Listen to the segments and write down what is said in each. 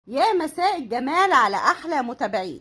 يا مساء الجمال على احلى متابعين.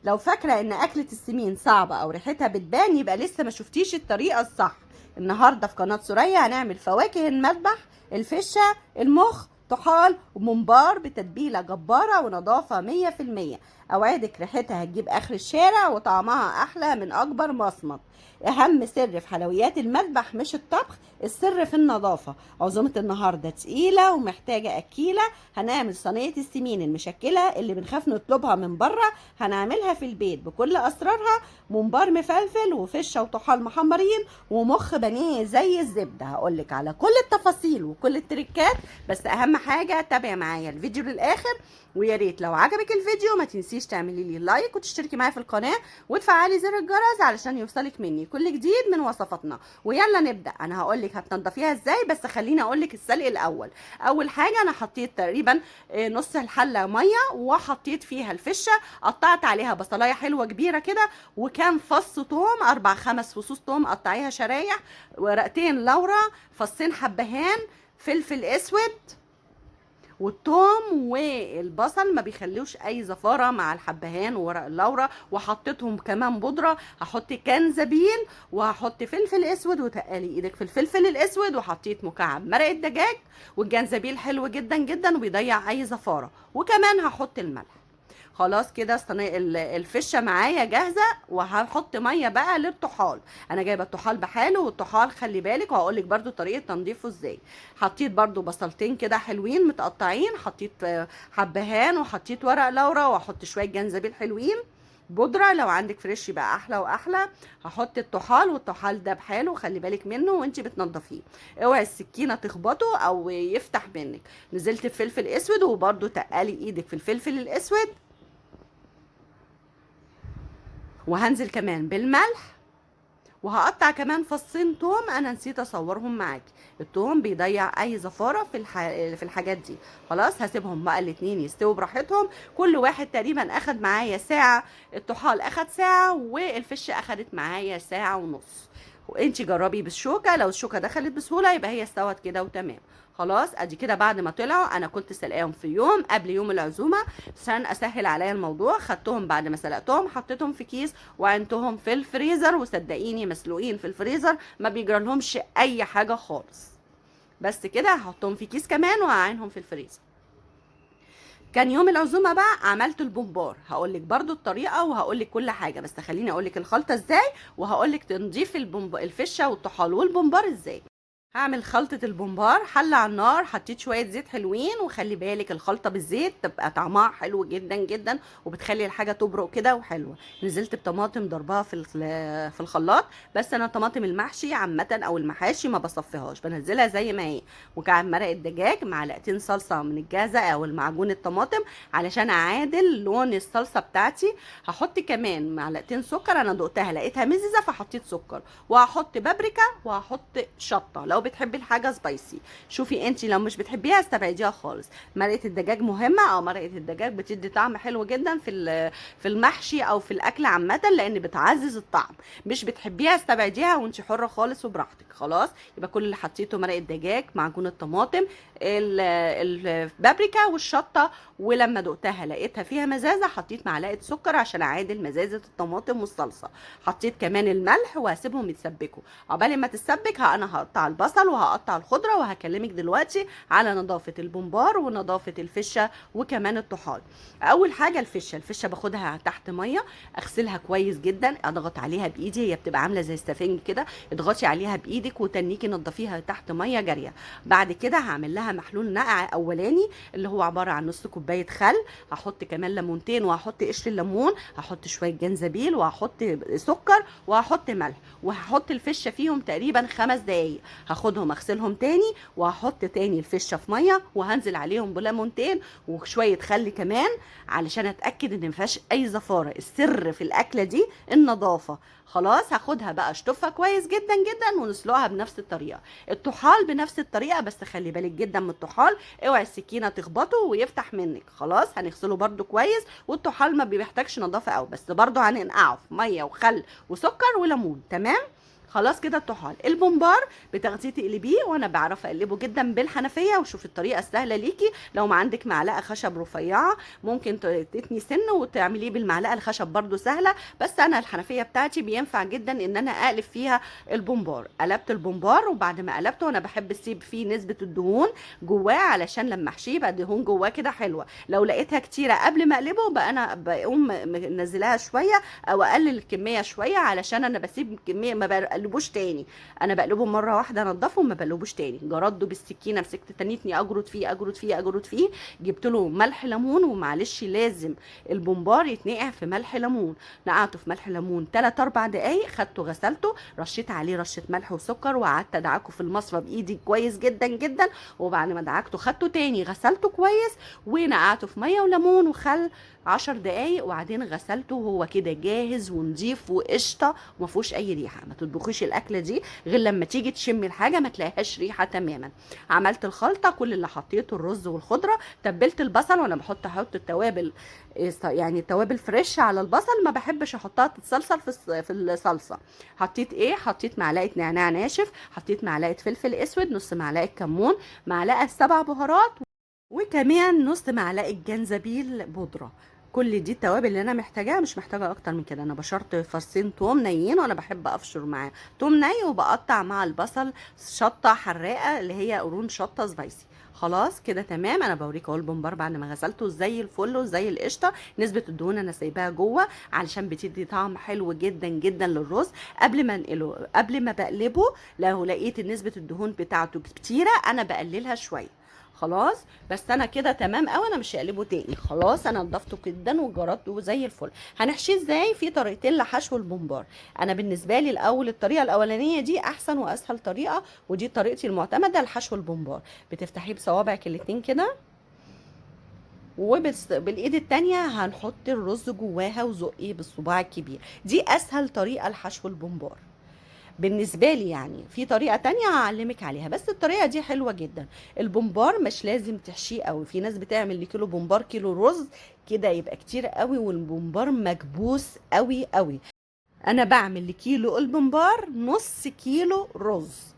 لو فاكره ان اكله السمين صعبه او ريحتها بتبان يبقى لسه ما شفتيش الطريقه الصح. النهارده في قناه سوريا هنعمل فواكه المذبح: الفشه، المخ، طحال وممبار بتتبيله جباره ونظافه 100%. اوعدك ريحتها هتجيب اخر الشارع وطعمها احلى من اكبر مصمت. اهم سر في حلويات المذبح مش الطبخ، السر في النظافه. عزومه النهارده تقيله ومحتاجه اكيله. هنعمل صينيه السمين المشكله اللي بنخاف نطلبها من بره، هنعملها في البيت بكل اسرارها. ممبار مفلفل وفشه وطحال محمرين ومخ بانيه زي الزبده. هقولك على كل التفاصيل وكل التريكات، بس اهم حاجه تابعي معايا الفيديو للاخر. ويا ريت لو عجبك الفيديو ما تنسيش تعملي لي لايك وتشتركي معايا في القناه وتفعلي زر الجرس علشان يوصلك مني كل جديد من وصفاتنا. ويلا نبدا. انا هقولك هتنضفيها ازاي، بس خليني اقولك السلق الاول. اول حاجه انا حطيت تقريبا نص الحله ميه وحطيت فيها الفشه، قطعت عليها بصلايه حلوه كبيره كده، وكان فص توم 4 5 فصوص توم قطعيها شرايح، ورقتين لورا، فصين حبهان، فلفل اسود. والثوم والبصل ما بيخلوش اي زفاره مع الحبهان وورق اللورا، وحطيتهم كمان بودره. هحط كنزبيل وهحط فلفل اسود، وتقلي ايدك في الفلفل الاسود، وحطيت مكعب مرق الدجاج. والجنزبيل حلو جدا جدا وبيضيع اي زفاره. وكمان هحط الملح. خلاص كده الفشه معايا جاهزه، وهحط ميه بقى للطحال. انا جايبه الطحال بحاله، والطحال خلي بالك وهقول لك برده طريقه تنظيفه ازاي. حطيت برده بصلتين كده حلوين متقطعين، حطيت حبهان، وحطيت ورق لورا، واحط شويه جنزبيل حلوين بودره، لو عندك فريش يبقى احلى واحلى. هحط الطحال، والطحال ده بحاله خلي بالك منه وانت بتنضفيه، اوعي السكينه تخبطه او يفتح منك. نزلت بفلفل اسود، وبرده تقلي ايدك في الفلفل الاسود، وهنزل كمان بالملح. وهقطع كمان فصين توم، انا نسيت اصورهم معاكي. التوم بيضيع اي زفاره في الحاجات دي. خلاص هسيبهم بقى الاتنين يستووا براحتهم. كل واحد تقريبا اخد معايا ساعه، الطحال اخد ساعه والفشه اخدت معايا ساعه ونص. وانتي جربي بالشوكه، لو الشوكه دخلت بسهوله يبقى هي استوت كده وتمام. خلاص ادي كده بعد ما طلعوا، انا كنت سلقاهم في يوم قبل يوم العزومه عشان اسهل عليا الموضوع. خدتهم بعد ما سلقتهم حطيتهم في كيس وعينتهم في الفريزر، وصدقيني مسلوقين في الفريزر ما بيجرالهمش اي حاجه خالص. بس كده هحطهم في كيس كمان وهعينهم في الفريزر. كان يوم العزومه بقى عملت البومبار، هقولك برضو الطريقه وهقولك كل حاجه، بس خليني اقولك الخلطه ازاي، وهقولك تنظيف الفشه والطحال والبومبار ازاي. هعمل خلطة البومبار. حلة على النار، حطيت شوية زيت حلوين، وخلي بالك الخلطة بالزيت تبقى طعمها حلو جدا جدا وبتخلي الحاجة تبرق كده وحلوة. نزلت بطماطم ضربها في الخلاط، بس انا طماطم المحشي عامة او المحاشي ما بصفيهاش، بنزلها زي ما هي. مكعب مرق الدجاج، معلقتين صلصة من الجاهزة او المعجون الطماطم علشان اعادل لون الصلصة بتاعتي. هحط كمان معلقتين سكر، انا دقتها لقيتها مززة فحطيت سكر. وهحط بابريكا وهحط شطة لو بتحبي الحاجه سبايسي. شوفي انت لو مش بتحبيها استبعديها خالص. مرقه الدجاج مهمه، او مرقه الدجاج بتدي طعم حلو جدا في المحشي او في الاكل عامه، لان بتعزز الطعم. مش بتحبيها استبعديها وانت حره خالص وبراحتك. خلاص يبقى كل اللي حطيته مرقه دجاج، معجون الطماطم، البابريكا والشطه. ولما دقتها لقيتها فيها مزازه حطيت معلقه سكر عشان اعادل مزازه الطماطم والصلصه. حطيت كمان الملح وهسيبهم يتسبكوا. عقبال ما تتسبك انا هقطع البصل وهقطع الخضره، وهكلمك دلوقتي على نظافه البومبار ونظافه الفشه وكمان الطحال. اول حاجه الفشه باخدها تحت ميه، اغسلها كويس جدا، اضغط عليها بايدي، هي بتبقى عامله زي السفنج كده، اضغطي عليها بايدك وتنيكي نضفيها تحت ميه جاريه. بعد كده هعمل لها محلول نقع اولاني اللي هو عباره عن نص كوبايه خل، هحط كمان ليمونتين، وهحط قشر الليمون، هحط شويه جنزبيل، وهحط سكر، وهحط ملح، وهحط الفشه فيهم تقريبا 5 دقايق. هاخدهم اغسلهم تاني، وهحط تاني الفشه في ميه، وهنزل عليهم بليمونتين وشويه خل كمان علشان اتاكد ان مفيهاش اي زفاره. السر في الاكله دي النظافه. خلاص هاخدها بقى اشطفها كويس جدا جدا ونسلقها بنفس الطريقه. الطحال بنفس الطريقه، بس خلي بالك جدا من الطحال، اوعي السكينه تخبطه ويفتح منك. خلاص هنغسله برده كويس، والطحال ما بيحتاجش نظافه قوي، بس برده هننقعه في ميه وخل وسكر وليمون. تمام. خلاص كده الطحال. البومبار بتاخديه تقلبيه، وانا بعرف اقلبه جدا بالحنفيه، وشوف الطريقه السهله ليكي. لو ما عندك معلقه خشب رفيعه ممكن تتني سن وتعمليه بالمعلقه الخشب برده سهله، بس انا الحنفيه بتاعتي بينفع جدا ان انا اقلب فيها البومبار. قلبت البومبار، وبعد ما قلبته انا بحب اسيب فيه نسبه الدهون جواه علشان لما احشيه يبقى الدهون جواه كده حلوه. لو لقيتها كتيره قبل ما اقلبه بقى انا بقوم منزلاها شويه او اقلل الكميه شويه، علشان انا بسيب كميه ما بقلبوش تاني. انا بقلبه مره واحده انضفه وما بقلبوش تاني. جرده بالسكينه، مسكت تنيتني اجرد فيه اجرد فيه اجرد فيه، جبت له ملح ليمون. ومعلش لازم البومبار يتنقع في ملح ليمون. نقعته في ملح ليمون 3 4 دقايق، خدته غسلته، رشيت عليه رشه ملح وسكر، وقعدت ادعكه في المصفى بايدي كويس جدا جدا. وبعد ما دعكته خدته تاني غسلته كويس، ونقعته في ميه وليمون وخل 10 دقايق، وبعدين غسلته وهو كده جاهز ونضيف وقشطه وما فيهوش اي ريحه. ما تطبخيش الاكله دي غير لما تيجي تشمي الحاجه ما تلاقيهاش ريحه تماما. عملت الخلطه، كل اللي حطيته الرز والخضره. تبلت البصل، وانا احط التوابل، يعني التوابل فريش على البصل، ما بحبش احطها تتسلسل في الصلصه. حطيت ايه؟ حطيت معلقه نعناع ناشف، حطيت معلقه فلفل اسود، نص معلقه كمون، معلقه 7 بهارات، وكمان نص معلقه جنزبيل بودره. كل دي التوابل اللي انا محتاجاها، مش محتاجه اكتر من كده. انا بشرت فصين توم نيين، وانا بحب افشر معاه توم ني، وبقطع مع البصل شطه حراقه اللي هي قرون شطه سبايسي. خلاص كده تمام. انا بوريك اهو البومبار بعد ما غسلته زي الفل وزي القشطه. نسبه الدهون انا سايباها جوه علشان بتدي طعم حلو جدا جدا للرز. قبل ما انقله، قبل ما بقلبه، لو لقيت نسبه الدهون بتاعته كتيره انا بقللها شويه. خلاص بس انا كده تمام قوي، انا مش هقلبه تاني. خلاص انا نضفته جدا وجربته زي الفل. هنحشيه ازاي؟ في طريقتين لحشو البومبار. انا بالنسبه لي الاول الطريقه الاولانيه دي احسن واسهل طريقه، ودي طريقتي المعتمده لحشو البومبار. بتفتحيه بصوابعك الاتنين كده، وبالايد التانية هنحط الرز جواها وزقيه بالصباع الكبير. دي اسهل طريقه لحشو البومبار بالنسبه لي. يعني في طريقه تانية هعلمك عليها، بس الطريقه دي حلوه جدا. البومبار مش لازم تحشيه قوي. في ناس بتعمل لكيلو بومبار كيلو رز، كده يبقى كتير قوي والبومبار مكبوس قوي قوي. انا بعمل لكيلو البومبار نص كيلو رز،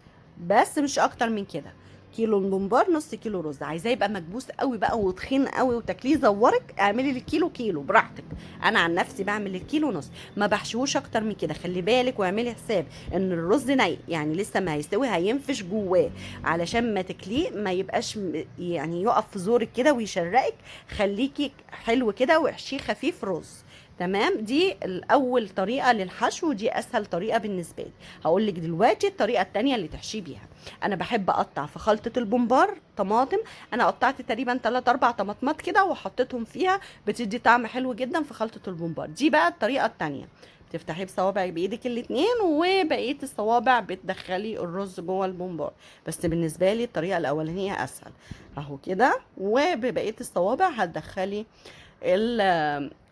بس مش اكتر من كده. كيلو البومبار نص كيلو رز. عايزاه يبقى مكبوس قوي بقى وتخين قوي وتاكليه زورك، اعملي الكيلو كيلو براحتك. انا عن نفسي بعمل الكيلو نص، ما بحشوش اكتر من كده. خلي بالك واعملي حساب ان الرز ني، يعني لسه ما هيستوي، هينفش جواه، علشان ما تاكليه ما يبقاش يعني يقف في زورك كده ويشرقك. خليكي حلو كده واحشيه خفيف رز. تمام. دي الاول طريقه للحشو، دي اسهل طريقه بالنسبه لي. هقول لك دلوقتي الطريقه التانية اللي تحشي بيها. انا بحب اقطع في خلطه البومبار طماطم. انا قطعت تقريبا 3 4 طماطمات كده وحطيتهم فيها، بتدي طعم حلو جدا في خلطه البومبار. دي بقى الطريقه التانية. تفتحيه بصوابعك بايدك الاتنين، وبقيه الصوابع بتدخلي الرز جوه البومبار. بس بالنسبه لي الطريقه الاولانيه اسهل. اهو كده، وببقيه الصوابع هتدخلي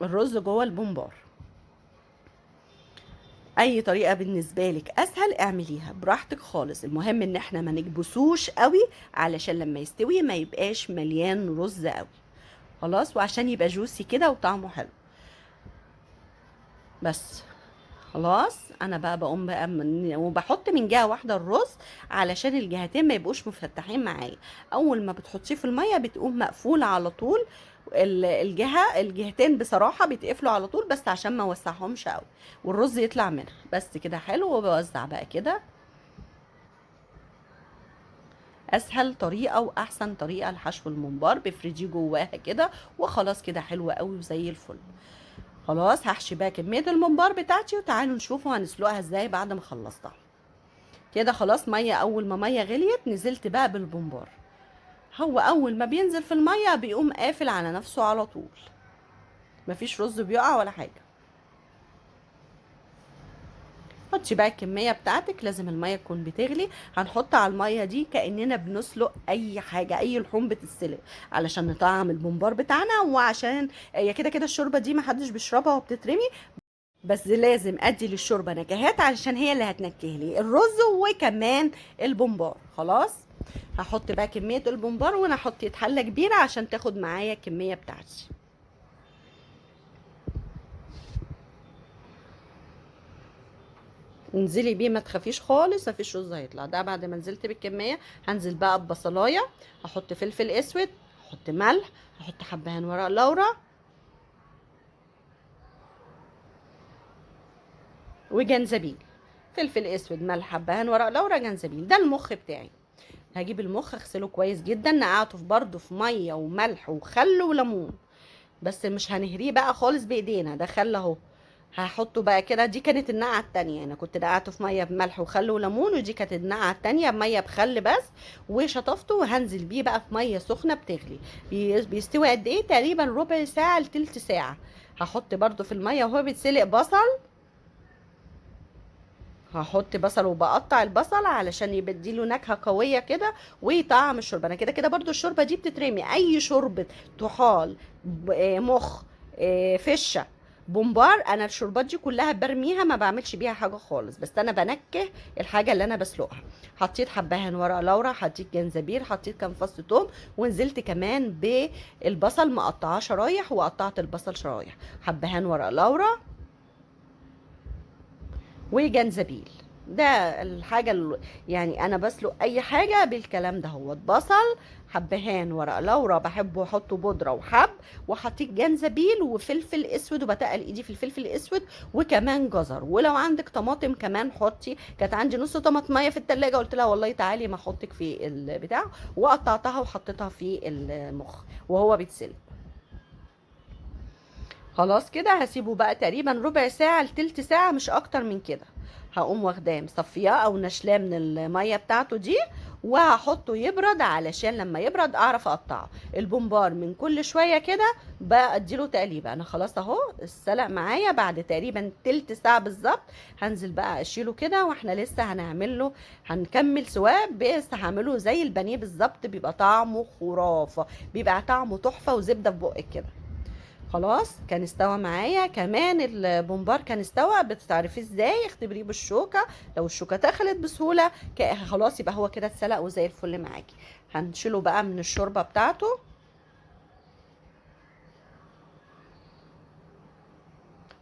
الرز جوه البومبار. اي طريقه بالنسبه لك اسهل اعمليها براحتك خالص. المهم ان احنا ما نكبسوش قوي علشان لما يستوي ما يبقاش مليان رز قوي. خلاص، وعشان يبقى جوسي كده وطعمه حلو. بس خلاص انا بقى بقوم بقى وبحط من جهه واحده الرز علشان الجهتين ما يبقوش مفتحين معايا. اول ما بتحطيه في الميه بتقوم مقفوله على طول. الجهتين بصراحه بيتقفلوا على طول، بس عشان ما اوسعهمش قوي والرز يطلع منها. بس كده حلو. وبوزع بقى كده. اسهل طريقه واحسن طريقه لحشو الممبار. بفرجيه جواها كده وخلاص كده حلوه قوي وزي الفل. خلاص هحشي بقى كميه الممبار بتاعتي، وتعالوا نشوفوا هنسلقها ازاي بعد ما خلصتها. كده خلاص ميه، اول ما ميه غليت نزلت بقى بالبمبار. هو اول ما بينزل في الميه بيقوم قافل على نفسه على طول، مفيش رز بيقع ولا حاجه. حطي بقى الكميه بتاعتك، لازم الميه تكون بتغلي. هنحط على الميه دي كاننا بنسلق اي حاجه، اي لحوم بتتسلق، علشان نطعم البمبار بتاعنا. وعشان هي كده كده الشوربه دي محدش بيشربها وبتترمي، بس لازم ادي للشوربه نكهات علشان هي اللي هتنكه لي الرز وكمان البمبار. خلاص هحط بقى كميه البمبار، وانا احط حله كبيره عشان تاخد معايا الكميه بتاعتي. انزلي بيه، ما تخافيش خالص، مفيش رز هيطلع. ده بعد ما نزلت بالكميه هنزل بقى ببصلايه، هحط فلفل اسود، هحط ملح، هحط حبهان ورق لورا وجنزبيل. فلفل اسود، ملح، حبهان ورق لورا، جنزبيل. ده المخ بتاعي. هجيب المخ اغسله كويس جدا، نقعته برده في ميه وملح وخل وليمون، بس مش هنهريه بقى خالص بايدينا، ده خل اهو. هحطه بقى كده. دي كانت النقعه التانية، انا كنت نقعته في ميه بملح وخل وليمون، ودي كانت النقعه التانية بميه بخل بس. وشطفته وهنزل بيه بقى في ميه سخنه بتغلي. بيستوي قد ايه؟ تقريبا ربع ساعه لتلت ساعه. هحط برده في الميه وهو بيتسلق بصل. هحط بصل وبقطع البصل علشان يبديله نكهه قويه كده وطعم الشوربه. انا كده كده برضو الشوربه دي بتترمي، اي شوربه طحال، مخ، فشه، بومبار، انا الشوربات دي كلها برميها، ما بعملش بيها حاجه خالص، بس انا بنكه الحاجه اللي انا بسلقها. حطيت حبهان ورق لورا، حطيت جنزبيل، حطيت كام فص توم، ونزلت كمان بالبصل مقطعاه شرايح، وقطعت البصل شرايح. حبهان ورق لورا وجنزبيل. ده الحاجة يعني أنا بسلق أي حاجة بالكلام ده. هو بصل، حبهان ورق لورا بحبه أحطه بودرة وحب، وحطيت جنزبيل وفلفل أسود، وبتقل إيدي في الفلفل الأسود، وكمان جزر. ولو عندك طماطم كمان حطي. كانت عندي نص طماطمية في التلاجة، قلت لها والله تعالي ما أحطك في البتاع، وقطعتها وحطيتها في المخ وهو بيتسلق. خلاص كده هسيبه بقى تقريبا ربع ساعة لتلت ساعة، مش اكتر من كده. هقوم واخداه مصفياه او نشلاه من المية بتاعته دي، وهحطه يبرد علشان لما يبرد اعرف اقطعه. البومبار من كل شوية كده بقى اديله تقليبه. انا خلاص اهو السلق معايا بعد تقريبا تلت ساعة بالظبط. هنزل بقى اشيله كده، واحنا لسه هنعمل له، هنكمل سواه، بس هعمله زي البانيه بالظبط، بيبقى طعمه خرافة، بيبقى طعمه تحفة وزبدة في بقك كده. خلاص كان استوى معايا. كمان البومبار كان استوى. بتعرفيه ازاي؟ اختبريه بالشوكه، لو الشوكه دخلت بسهوله خلاص يبقى هو كده اتسلق وزي الفل معاكي. هنشيله بقى من الشوربه بتاعته.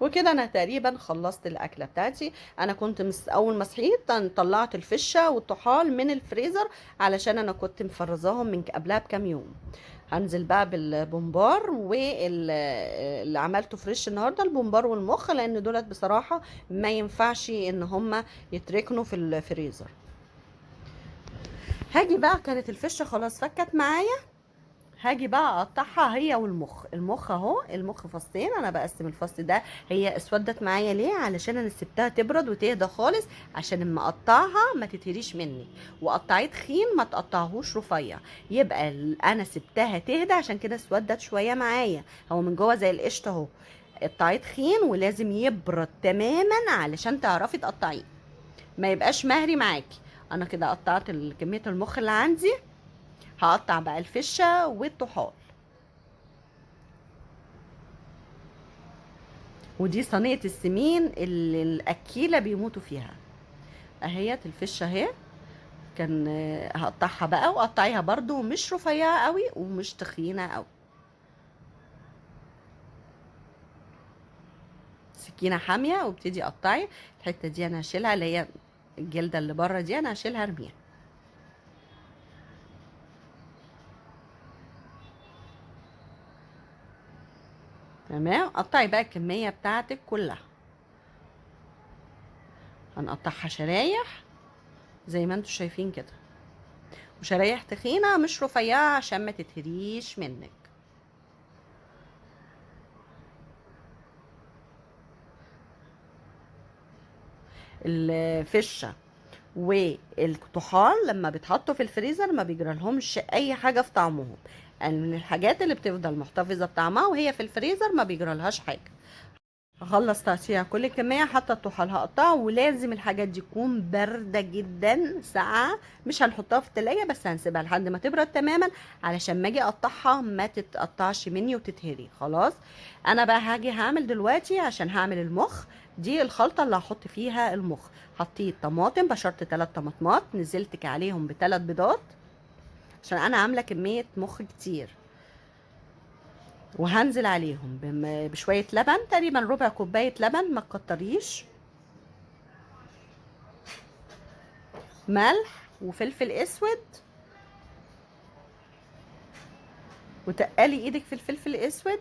وكده انا تقريبا خلصت الاكله بتاعتي. انا كنت اول ما صحيت طلعت الفشه والطحال من الفريزر، علشان انا كنت مفرزاهم من قبلها بكام يوم. هنزل بقى بالبومبار واللي عملته فريش النهارده، البومبار والمخ، لان دولت بصراحه ما ينفعش ان هما يتركنوا في الفريزر. هاجي بقى، كانت الفشه خلاص فكت معايا. هاجي بقى اقطعها هي والمخ. المخ اهو، المخ فصين، انا بقسم الفص ده. هي اسودت معايا ليه؟ علشان انا سبتها تبرد وتهدى خالص، عشان اما اقطعها ما تتهريش مني. وقطعيه تخين، ما تقطعهوش رفيع. يبقى انا سبتها تهدى، عشان كده اسودت شويه معايا. هو من جوه زي القشطه اهو. قطعيه تخين ولازم يبرد تماما علشان تعرفي تقطعيه، ما يبقاش مهري معاكي. انا كده قطعت كميه المخ اللي عندي. هقطع بقى الفشه والطحال. ودي صينية السمين اللي الأكيلة بيموتوا فيها. أهيت الفشة اهي. كان هقطعها بقى، وقطعيها برضو مش رفيعة قوي ومش تخينة قوي. سكينة حامية، وابتدي قطعي. الحتة دي أنا هشيلها، اللي هي الجلدة اللي بره دي أنا هشيلها ارميها. تمام. قطعي بقى الكمية بتاعتك كلها. هنقطعها شرايح زي ما انتوا شايفين كده، وشرايح تخينة مش رفيعة عشان ما تتهريش منك. الفشة والطحال لما بيتحطوا في الفريزر ما بيجرالهمش اي حاجه في طعمهم، يعني من الحاجات اللي بتفضل محتفظه بطعمها وهي في الفريزر، ما بيجرالهاش حاجه. هخلص تقطيع كل كميه. حتى الطحال هقطعه، ولازم الحاجات دي تكون بارده جدا، ساقعه. مش هنحطها في التلاجة، بس هنسيبها لحد ما تبرد تماما، علشان ما اجي اقطعها ما تتقطعش مني وتتهري. خلاص. انا بقى هاجي هعمل دلوقتي عشان هعمل المخ. دي الخلطه اللي هحط فيها المخ. حطيت طماطم، بشرت 3 طماطمات، نزلت عليهم ب3 بيضات، عشان انا عامله كميه مخ كتير. وهنزل عليهم بشويه لبن، تقريبا ربع كوبايه لبن، ما تكتريش. ملح وفلفل اسود، وتقلي ايدك في الفلفل الاسود،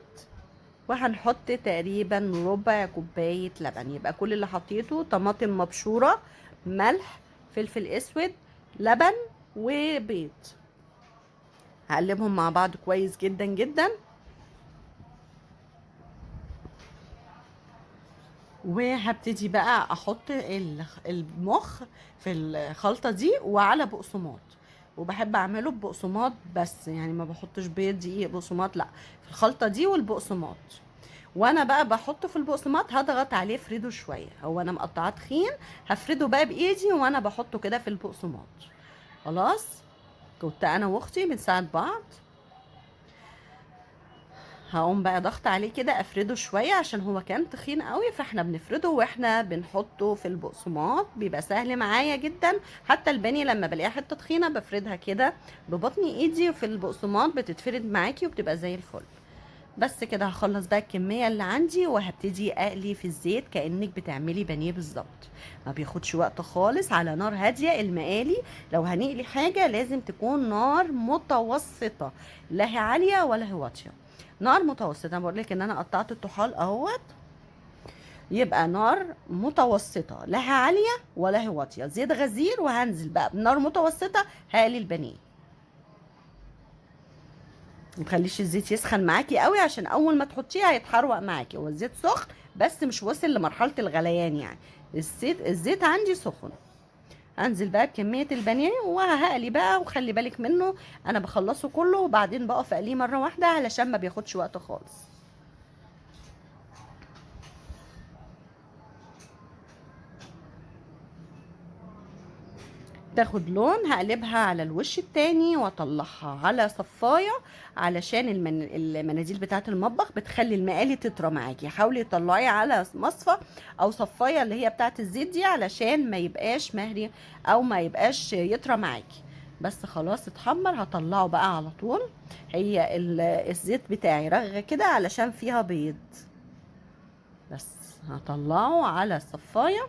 وهنحط تقريبا ربع كوبايه لبن. يبقى كل اللي حطيته طماطم مبشوره، ملح، فلفل اسود، لبن، وبيض. هقلبهم مع بعض كويس جدا جدا، وهبتدي بقى احط المخ في الخلطه دي وعلى بقسماط. وبحب اعمله ببقسماط بس، يعني ما بحطش بيض، دقيق، بقسماط، لا، في الخلطه دي والبقسماط. وانا بقى بحطه في البقسماط هضغط عليه افرده شويه، هو انا مقطعاه تخين، هفرده بقى بايدي وانا بحطه كده في البقسماط. خلاص، كنت انا واختي بنساعد بعض. هقوم بقى ضغط عليه كده افرده شويه عشان هو كان تخين قوي، فاحنا بنفرده واحنا بنحطه في البقسماط، بيبقى سهل معايا جدا. حتى البانيه لما بلاقيها حته تخينه بفردها كده ببطن ايدي وفي البقسماط بتتفرد معاكي وبتبقى زي الفل. بس كده هخلص بقى الكميه اللي عندي وهبتدي اقلي في الزيت كانك بتعملي بانيه بالظبط. ما بياخدش وقت خالص، على نار هاديه. المقالي لو هنقلي حاجه لازم تكون نار متوسطه، لا هي عاليه ولا هي واطيه، نار متوسطه. انا بقول لك ان انا قطعت الطحال اهوت، يبقى نار متوسطه، لا هي عاليه ولا هي واطيه، زيت غزير، وهنزل بقى بنار متوسطه هقلي البانيه. متخليش الزيت يسخن معاكي قوي عشان اول ما تحطيه هيتحروق معاكي. هو الزيت سخن بس مش وصل لمرحله الغليان يعني، الزيت عندي سخن. انزل بقى بكميه البانيه وهقلي بقى، وخلي بالك منه انا بخلصه كله وبعدين بقف اقليه مره واحده علشان ما بياخدش وقت خالص. تاخد لون هقلبها على الوش التاني واطلعها على صفايه، علشان المناديل بتاعه المطبخ بتخلي المقالي تطرى معاكي. حاولي تطلعي على مصفى او صفايه اللي هي بتاعه الزيت دي علشان ما يبقاش مهري او ما يبقاش يطرى معاكي. بس خلاص اتحمر، هطلعه بقى على طول. هي الزيت بتاعي رغه كده علشان فيها بيض، بس هطلعه على الصفايه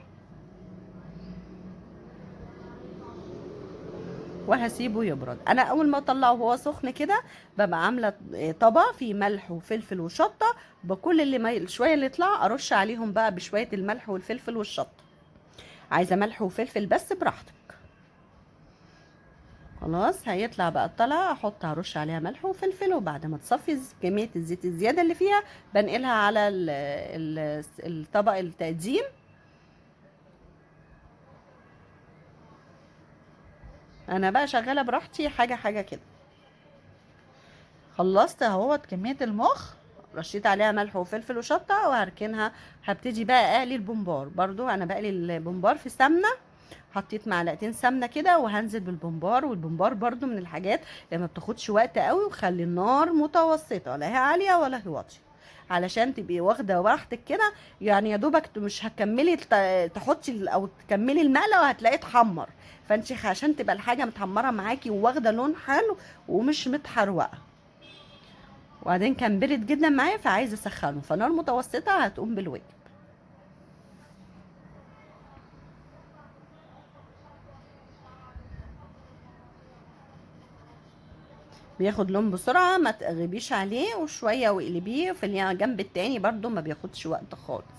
وهسيبه يبرد. انا اول ما اطلعه وهو سخن كده ببقى عامله طبق فيه ملح وفلفل وشطه، بكل اللي ما شويه اللي يطلع ارش عليهم بقى بشويه الملح والفلفل والشطه. عايزه ملح وفلفل بس براحتك. خلاص هيطلع بقى الطلعه احط هرش عليها ملح وفلفل، وبعد ما تصفي كميه الزيت الزياده اللي فيها بنقلها على الطبق التقديم. انا بقى شغاله براحتي حاجه حاجه كده. خلصت اهوت كميه المخ، رشيت عليها ملح وفلفل وشطه وهركنها. هبتدي بقى اقلي البومبار. برضو انا بقلي البومبار في سمنه، حطيت معلقتين سمنه كده وهنزل بالبومبار. والبومبار برضو من الحاجات اللي ما بتاخدش وقت قوي، وخلي النار متوسطه، لا هي عاليه ولا هي واطيه، علشان تبقي واخده راحتك كده. يعني يا دوبك مش هتكملي تحطي او تكملي المقله وهتلاقيه اتحمر. فانت عشان تبقى الحاجه متحمره معاكي وواخده لون حلو ومش متحروقه. وبعدين كان برد جدا معايا فعايزه اسخنه، فنار متوسطه هتقوم بالواجب. بياخد لون بسرعه، ما تغيبيش عليه، وشويه واقلبيه في الجنب التاني برضو ما بياخدش وقت خالص.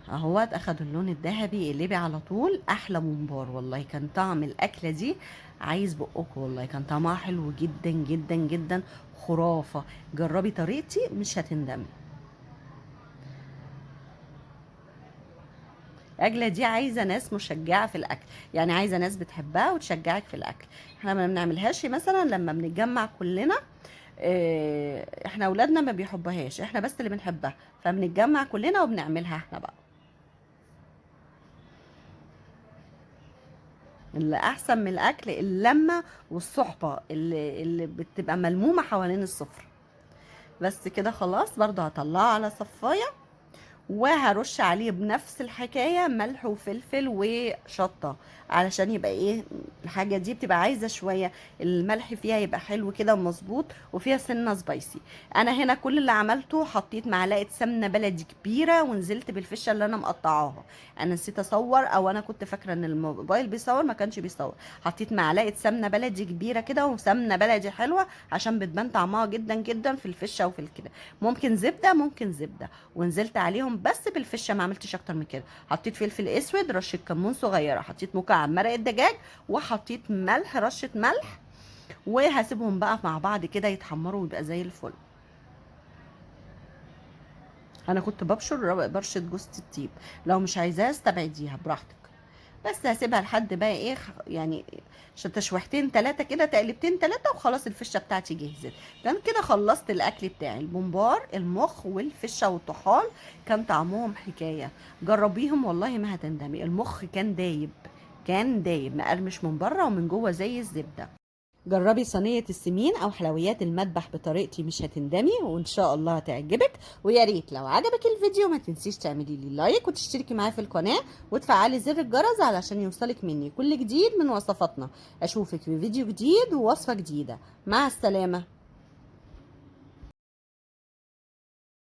اهوت اخد اللون الذهبي، اقلبي على طول. احلى ممبار والله، كان طعم الاكله دي عايز بقك، والله كان طعمها حلو جدا جدا جدا، خرافه. جربي طريقتي مش هتندمي. الأكلة دي عايزة ناس مشجعة في الأكل، يعني عايزة ناس بتحبها وتشجعك في الأكل. احنا ما بنعملهاش مثلا لما بنتجمع كلنا، احنا اولادنا ما بيحبوهاش، احنا بس اللي بنحبها، فبنتجمع كلنا وبنعملها احنا بقى. اللي احسن من الاكل اللمة والصحبة اللي بتبقى ملمومة حوالين السفرة. بس كده خلاص، برضو هطلعها على صفاية وهرش عليه بنفس الحكايه ملح وفلفل وشطه، علشان يبقى ايه، الحاجه دي بتبقى عايزه شويه الملح فيها يبقى حلو كده ومظبوط، وفيها سنه سبايسي. انا هنا كل اللي عملته حطيت معلقه سمنه بلدي كبيره، ونزلت بالفشه اللي انا مقطعاها. انا نسيت اصور، او انا كنت فاكره ان الموبايل بيصور، ما كانش بيصور. حطيت معلقه سمنه بلدي كبيره كده، وسمنه بلدي حلوه عشان بتبان طعمها جدا جدا في الفشه وفي الكده. ممكن زبده، ممكن زبده. ونزلت عليهم بس بالفشه، ما عملتش اكتر من كده. حطيت فلفل اسود، رشه كمون صغيره، حطيت مكعب مرق الدجاج، وحطيت ملح، رشه ملح. وهسيبهم بقى مع بعض كده يتحمروا ويبقى زي الفل. انا كنت ببشر برشه جوز الطيب، لو مش عايزاها استبعديها براحتك. بس هسيبها لحد بقى ايه يعني تشويحتين ثلاثه كده، تقلبتين ثلاثه، وخلاص الفشه بتاعتي جهزت. كان كده خلصت الاكل بتاعي، الممبار، المخ والفشه والطحال. كان طعمهم حكايه، جربيهم والله ما هتندمي. المخ كان دايب، كان دايب مقرمش من بره ومن جوه زي الزبده. جربي صينية السمين أو حلويات المذبح بطريقتي، مش هتندمي، وإن شاء الله هتعجبك. ويا ريت لو عجبك الفيديو ما تنسيش تعملي لي لايك وتشتركي معايا في القناة، وتفعلي زر الجرس علشان يوصلك مني كل جديد من وصفاتنا. أشوفك في فيديو جديد ووصفة جديدة. مع السلامة.